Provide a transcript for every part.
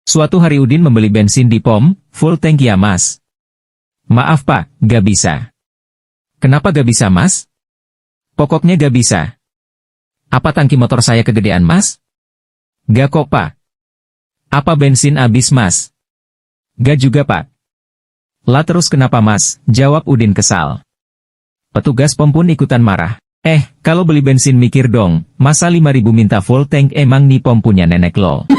Suatu hari Udin membeli bensin di pom, full tank ya mas. Maaf pak, gak bisa. Kenapa gak bisa mas? Pokoknya gak bisa. Apa tangki motor saya kegedean mas? Gak kok pak. Apa bensin habis mas? Gak juga pak. Lah terus kenapa mas? Jawab Udin kesal. Petugas pom pun ikutan marah. Kalau beli bensin mikir dong, masa 5.000 minta full tank emang nih pom punya nenek lo.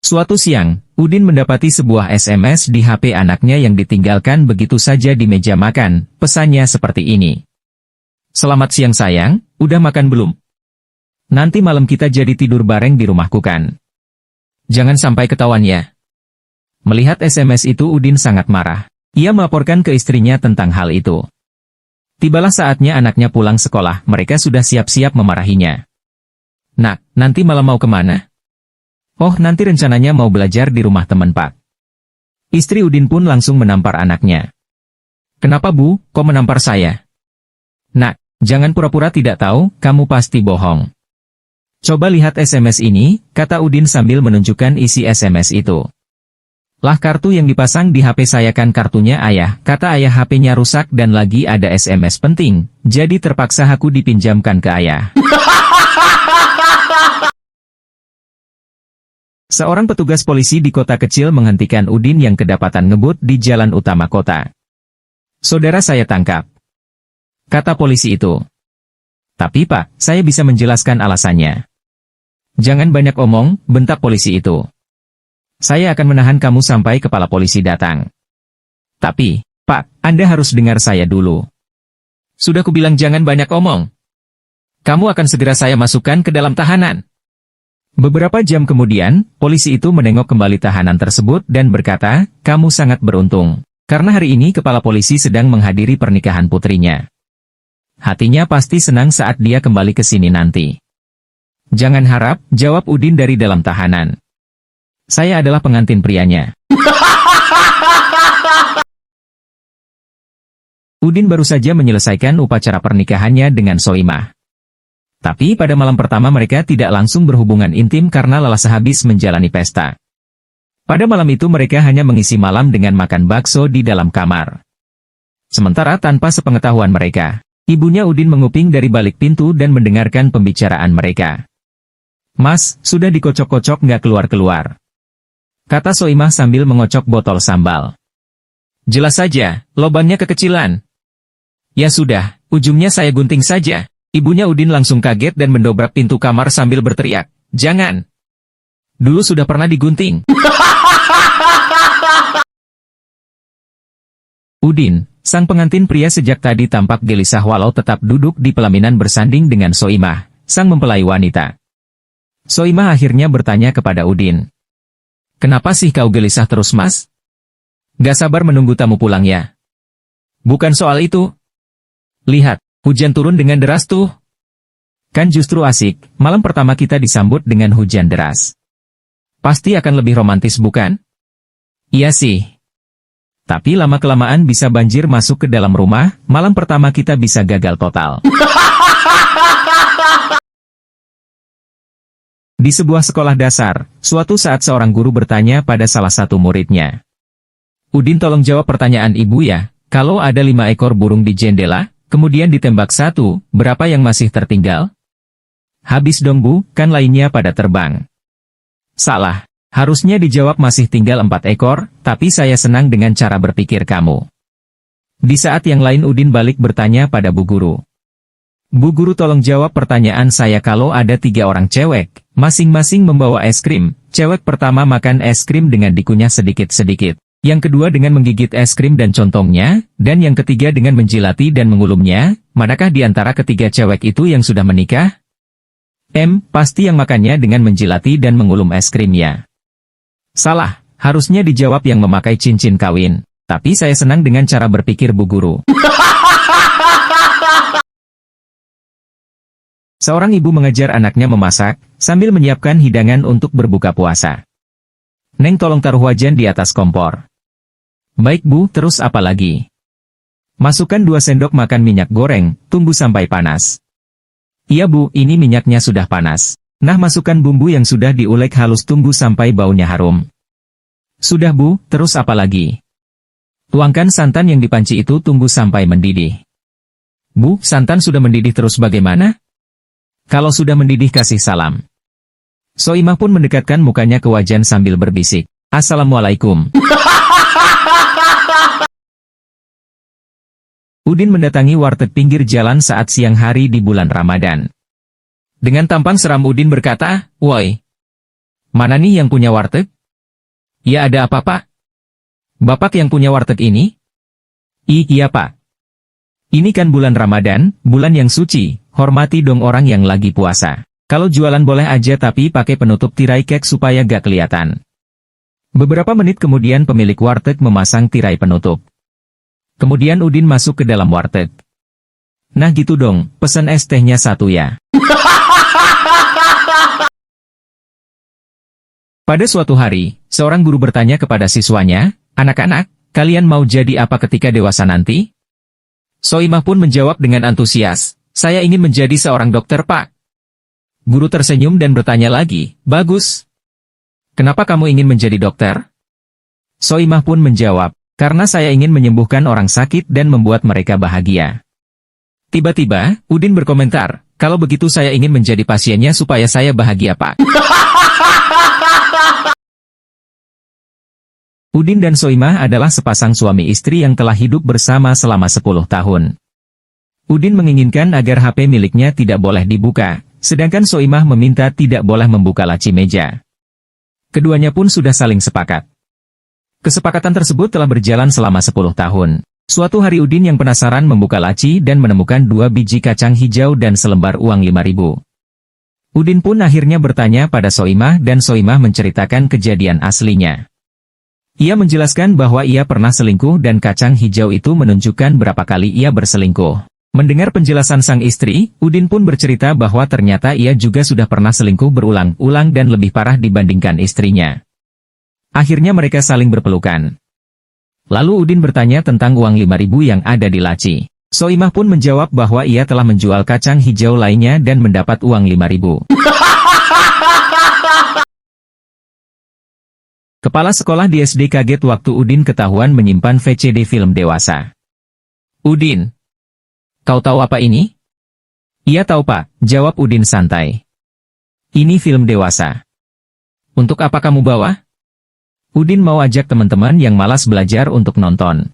Suatu siang, Udin mendapati sebuah SMS di HP anaknya yang ditinggalkan begitu saja di meja makan, pesannya seperti ini. Selamat siang sayang, udah makan belum? Nanti malam kita jadi tidur bareng di rumahku kan? Jangan sampai ketahuan ya. Melihat SMS itu Udin sangat marah. Ia melaporkan ke istrinya tentang hal itu. Tibalah saatnya anaknya pulang sekolah, mereka sudah siap-siap memarahinya. Nak, nanti malam mau kemana? Oh, nanti rencananya mau belajar di rumah teman pak. Istri Udin pun langsung menampar anaknya. Kenapa bu, kok menampar saya? Nak, jangan pura-pura tidak tahu, kamu pasti bohong. Coba lihat SMS ini, kata Udin sambil menunjukkan isi SMS itu. Lah kartu yang dipasang di HP saya kan kartunya ayah, kata ayah HP-nya rusak dan lagi ada SMS penting, jadi terpaksa aku dipinjamkan ke ayah. Seorang petugas polisi di kota kecil menghentikan Udin yang kedapatan ngebut di jalan utama kota. Saudara saya tangkap, kata polisi itu. Tapi pak, saya bisa menjelaskan alasannya. Jangan banyak omong, bentak polisi itu. Saya akan menahan kamu sampai kepala polisi datang. Tapi, Pak, Anda harus dengar saya dulu. Sudah kubilang jangan banyak omong. Kamu akan segera saya masukkan ke dalam tahanan. Beberapa jam kemudian, polisi itu menengok kembali tahanan tersebut dan berkata, kamu sangat beruntung. Karena hari ini kepala polisi sedang menghadiri pernikahan putrinya. Hatinya pasti senang saat dia kembali ke sini nanti. Jangan harap, jawab Udin dari dalam tahanan. Saya adalah pengantin prianya. Udin baru saja menyelesaikan upacara pernikahannya dengan Soimah. Tapi pada malam pertama mereka tidak langsung berhubungan intim karena lelah sehabis menjalani pesta. Pada malam itu mereka hanya mengisi malam dengan makan bakso di dalam kamar. Sementara tanpa sepengetahuan mereka, ibunya Udin menguping dari balik pintu dan mendengarkan pembicaraan mereka. Mas, sudah dikocok-kocok nggak keluar-keluar? Kata Soimah sambil mengocok botol sambal. Jelas saja, lobangnya kekecilan. Ya sudah, ujungnya saya gunting saja. Ibunya Udin langsung kaget dan mendobrak pintu kamar sambil berteriak, jangan. Dulu sudah pernah digunting. Udin, sang pengantin pria sejak tadi tampak gelisah walau tetap duduk di pelaminan bersanding dengan Soimah, sang mempelai wanita. Soimah akhirnya bertanya kepada Udin. Kenapa sih kau gelisah terus mas? Gak sabar menunggu tamu pulang ya? Bukan soal itu. Lihat, hujan turun dengan deras tuh. Kan justru asik, malam pertama kita disambut dengan hujan deras. Pasti akan lebih romantis bukan? Iya sih. Tapi lama-kelamaan bisa banjir masuk ke dalam rumah, malam pertama kita bisa gagal total. Di sebuah sekolah dasar, suatu saat seorang guru bertanya pada salah satu muridnya. Udin tolong jawab pertanyaan ibu ya, kalau ada 5 ekor burung di jendela, kemudian ditembak 1, berapa yang masih tertinggal? Habis dong bu, kan lainnya pada terbang. Salah, harusnya dijawab masih tinggal 4 ekor, tapi saya senang dengan cara berpikir kamu. Di saat yang lain Udin balik bertanya pada bu guru. Bu guru tolong jawab pertanyaan saya kalau ada 3 orang cewek, masing-masing membawa es krim. Cewek pertama makan es krim dengan dikunyah sedikit-sedikit. Yang kedua dengan menggigit es krim dan contongnya, dan yang ketiga dengan menjilati dan mengulumnya. Manakah di antara ketiga cewek itu yang sudah menikah? Pasti yang makannya dengan menjilati dan mengulum es krimnya. Salah, harusnya dijawab yang memakai cincin kawin. Tapi saya senang dengan cara berpikir bu guru. Seorang ibu mengajar anaknya memasak, sambil menyiapkan hidangan untuk berbuka puasa. Neng tolong taruh wajan di atas kompor. Baik bu, terus apa lagi? Masukkan 2 sendok makan minyak goreng, tunggu sampai panas. Iya bu, ini minyaknya sudah panas. Nah, masukkan bumbu yang sudah diulek halus, tunggu sampai baunya harum. Sudah Bu, terus apa lagi? Tuangkan santan yang dipanci itu, tunggu sampai mendidih. Bu, santan sudah mendidih, terus bagaimana? Kalau sudah mendidih kasih salam. Soimah pun mendekatkan mukanya ke wajan sambil berbisik, Assalamualaikum. Udin mendatangi warteg pinggir jalan saat siang hari di bulan Ramadan. Dengan tampang seram Udin berkata, "Woi, mana nih yang punya warteg? Ya ada apa Pak? Bapak yang punya warteg ini?" Iya Pak. Ini kan bulan Ramadan, bulan yang suci, hormati dong orang yang lagi puasa. Kalau jualan boleh aja tapi pakai penutup tirai kek supaya gak kelihatan. Beberapa menit kemudian pemilik warteg memasang tirai penutup. Kemudian Udin masuk ke dalam warteg. Nah gitu dong, pesan es tehnya satu ya. Pada suatu hari, seorang guru bertanya kepada siswanya, "Anak-anak, kalian mau jadi apa ketika dewasa nanti?" Soimah pun menjawab dengan antusias, "Saya ingin menjadi seorang dokter, Pak." Guru tersenyum dan bertanya lagi, "Bagus. Kenapa kamu ingin menjadi dokter?" Soimah pun menjawab, "Karena saya ingin menyembuhkan orang sakit dan membuat mereka bahagia." Tiba-tiba, Udin berkomentar, "Kalau begitu saya ingin menjadi pasiennya supaya saya bahagia, Pak." Udin dan Soimah adalah sepasang suami istri yang telah hidup bersama selama 10 tahun. Udin menginginkan agar HP miliknya tidak boleh dibuka, sedangkan Soimah meminta tidak boleh membuka laci meja. Keduanya pun sudah saling sepakat. Kesepakatan tersebut telah berjalan selama 10 tahun. Suatu hari Udin yang penasaran membuka laci dan menemukan 2 biji kacang hijau dan selembar uang 5.000. Udin pun akhirnya bertanya pada Soimah dan Soimah menceritakan kejadian aslinya. Ia menjelaskan bahwa ia pernah selingkuh dan kacang hijau itu menunjukkan berapa kali ia berselingkuh. Mendengar penjelasan sang istri, Udin pun bercerita bahwa ternyata ia juga sudah pernah selingkuh berulang-ulang dan lebih parah dibandingkan istrinya. Akhirnya mereka saling berpelukan. Lalu Udin bertanya tentang uang 5.000 yang ada di laci. Soimah pun menjawab bahwa ia telah menjual kacang hijau lainnya dan mendapat uang 5.000. Kepala sekolah di SD kaget waktu Udin ketahuan menyimpan VCD film dewasa. "Udin, kau tahu apa ini?" "Iya tahu Pak," jawab Udin santai. "Ini film dewasa. Untuk apa kamu bawa?" Udin mau ajak teman-teman yang malas belajar untuk nonton.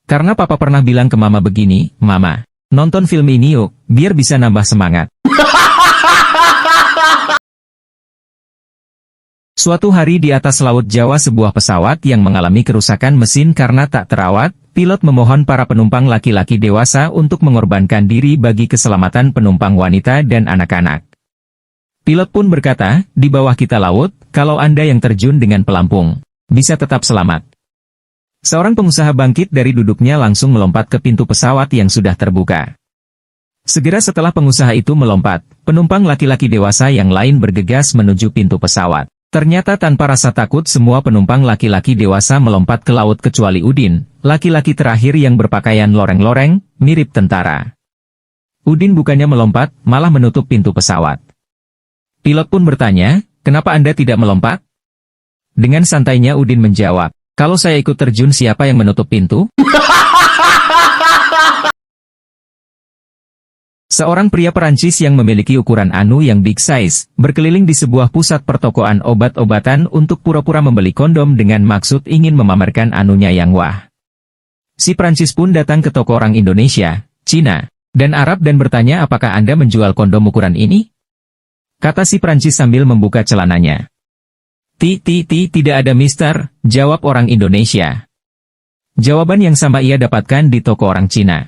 "Karena Papa pernah bilang ke Mama begini, Mama, nonton film ini yuk, biar bisa nambah semangat." Suatu hari di atas Laut Jawa sebuah pesawat yang mengalami kerusakan mesin karena tak terawat, pilot memohon para penumpang laki-laki dewasa untuk mengorbankan diri bagi keselamatan penumpang wanita dan anak-anak. Pilot pun berkata, "Di bawah kita laut, kalau Anda yang terjun dengan pelampung, bisa tetap selamat." Seorang pengusaha bangkit dari duduknya langsung melompat ke pintu pesawat yang sudah terbuka. Segera setelah pengusaha itu melompat, penumpang laki-laki dewasa yang lain bergegas menuju pintu pesawat. Ternyata tanpa rasa takut semua penumpang laki-laki dewasa melompat ke laut kecuali Udin, laki-laki terakhir yang berpakaian loreng-loreng, mirip tentara. Udin bukannya melompat, malah menutup pintu pesawat. Pilot pun bertanya, "Kenapa Anda tidak melompat?" Dengan santainya Udin menjawab, "Kalau saya ikut terjun siapa yang menutup pintu?" Seorang pria Perancis yang memiliki ukuran anu yang big size, berkeliling di sebuah pusat pertokoan obat-obatan untuk pura-pura membeli kondom dengan maksud ingin memamerkan anunya yang wah. Si Perancis pun datang ke toko orang Indonesia, Cina, dan Arab dan bertanya apakah Anda menjual kondom ukuran ini? Kata si Perancis sambil membuka celananya. Tidak ada mister, jawab orang Indonesia. Jawaban yang sama ia dapatkan di toko orang Cina.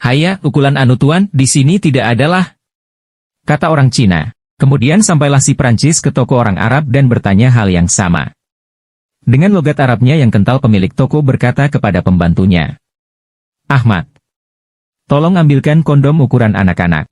"Haya, ukuran anu tuan, di sini tidak adalah," kata orang Cina. Kemudian sampailah si Prancis ke toko orang Arab dan bertanya hal yang sama. Dengan logat Arabnya yang kental pemilik toko berkata kepada pembantunya, "Ahmad, tolong ambilkan kondom ukuran anak-anak."